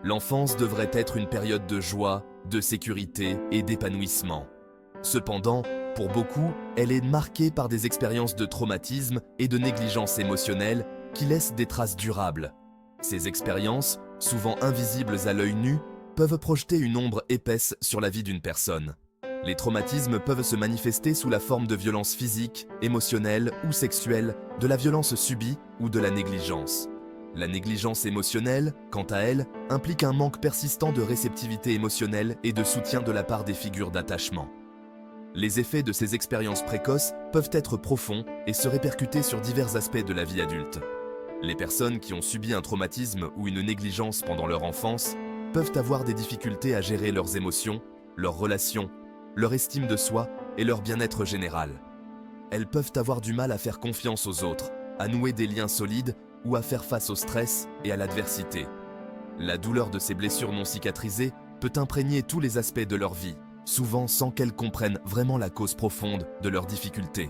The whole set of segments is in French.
L'enfance devrait être une période de joie, de sécurité et d'épanouissement. Cependant, pour beaucoup, elle est marquée par des expériences de traumatisme et de négligence émotionnelle qui laissent des traces durables. Ces expériences, souvent invisibles à l'œil nu, peuvent projeter une ombre épaisse sur la vie d'une personne. Les traumatismes peuvent se manifester sous la forme de violences physiques, émotionnelles ou sexuelles, de la violence subie ou de la négligence. La négligence émotionnelle, quant à elle, implique un manque persistant de réceptivité émotionnelle et de soutien de la part des figures d'attachement. Les effets de ces expériences précoces peuvent être profonds et se répercuter sur divers aspects de la vie adulte. Les personnes qui ont subi un traumatisme ou une négligence pendant leur enfance peuvent avoir des difficultés à gérer leurs émotions, leurs relations, leur estime de soi et leur bien-être général. Elles peuvent avoir du mal à faire confiance aux autres, à nouer des liens solides ou à faire face au stress et à l'adversité. La douleur de ces blessures non cicatrisées peut imprégner tous les aspects de leur vie, souvent sans qu'elles comprennent vraiment la cause profonde de leurs difficultés.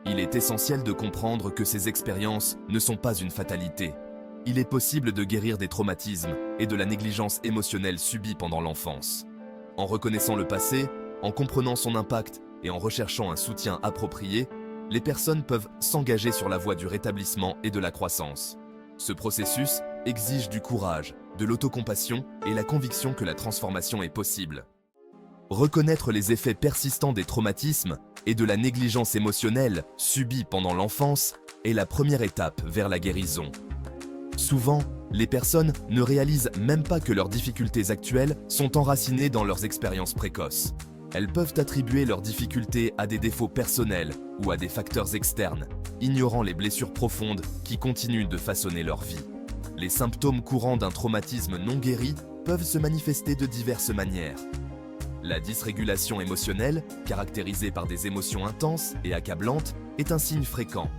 Il est essentiel de comprendre que ces expériences ne sont pas une fatalité. Il est possible de guérir des traumatismes et de la négligence émotionnelle subie pendant l'enfance. En reconnaissant le passé, en comprenant son impact et en recherchant un soutien approprié, les personnes peuvent s'engager sur la voie du rétablissement et de la croissance. Ce processus exige du courage, de l'autocompassion et la conviction que la transformation est possible. Reconnaître les effets persistants des traumatismes et de la négligence émotionnelle subie pendant l'enfance est la première étape vers la guérison. Souvent, les personnes ne réalisent même pas que leurs difficultés actuelles sont enracinées dans leurs expériences précoces. Elles peuvent attribuer leurs difficultés à des défauts personnels ou à des facteurs externes, ignorant les blessures profondes qui continuent de façonner leur vie. Les symptômes courants d'un traumatisme non guéri peuvent se manifester de diverses manières. La dysrégulation émotionnelle, caractérisée par des émotions intenses et accablantes, est un signe fréquent.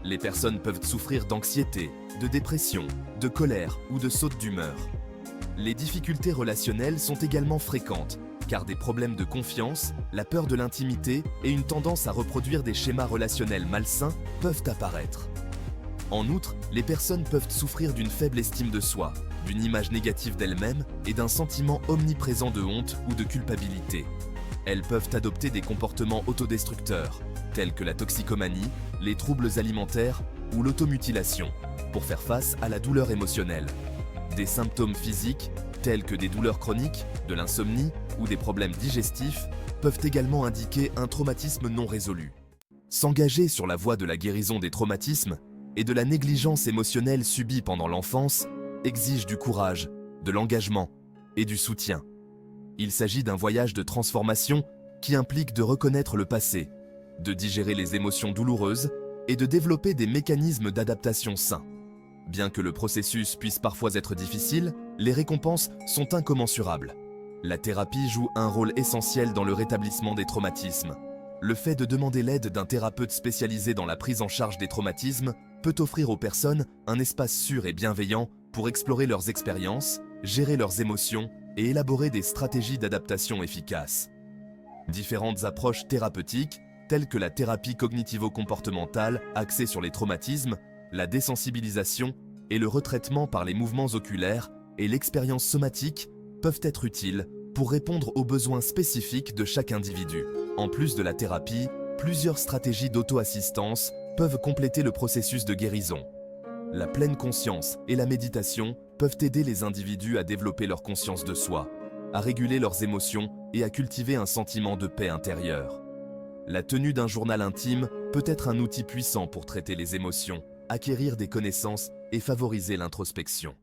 Les personnes peuvent souffrir d'anxiété, de dépression, de colère ou de sautes d'humeur. Les difficultés relationnelles sont également fréquentes, car des problèmes de confiance, la peur de l'intimité et une tendance à reproduire des schémas relationnels malsains peuvent apparaître. En outre, les personnes peuvent souffrir d'une faible estime de soi, d'une image négative d'elles-mêmes et d'un sentiment omniprésent de honte ou de culpabilité. Elles peuvent adopter des comportements autodestructeurs, tels que la toxicomanie, les troubles alimentaires ou l'automutilation, pour faire face à la douleur émotionnelle. Des symptômes physiques, tels que des douleurs chroniques, de l'insomnie ou des problèmes digestifs, peuvent également indiquer un traumatisme non résolu. S'engager sur la voie de la guérison des traumatismes et de la négligence émotionnelle subie pendant l'enfance exige du courage, de l'engagement et du soutien. Il s'agit d'un voyage de transformation qui implique de reconnaître le passé, de digérer les émotions douloureuses et de développer des mécanismes d'adaptation sains. Bien que le processus puisse parfois être difficile, les récompenses sont incommensurables. La thérapie joue un rôle essentiel dans le rétablissement des traumatismes. Le fait de demander l'aide d'un thérapeute spécialisé dans la prise en charge des traumatismes peut offrir aux personnes un espace sûr et bienveillant pour explorer leurs expériences, gérer leurs émotions et élaborer des stratégies d'adaptation efficaces. Différentes approches thérapeutiques, telles que la thérapie cognitivo-comportementale axée sur les traumatismes, la désensibilisation et le retraitement par les mouvements oculaires et l'expérience somatique peuvent être utiles pour répondre aux besoins spécifiques de chaque individu. En plus de la thérapie, plusieurs stratégies d'auto-assistance peuvent compléter le processus de guérison. La pleine conscience et la méditation peuvent aider les individus à développer leur conscience de soi, à réguler leurs émotions et à cultiver un sentiment de paix intérieure. La tenue d'un journal intime peut être un outil puissant pour traiter les émotions, acquérir des connaissances et favoriser l'introspection.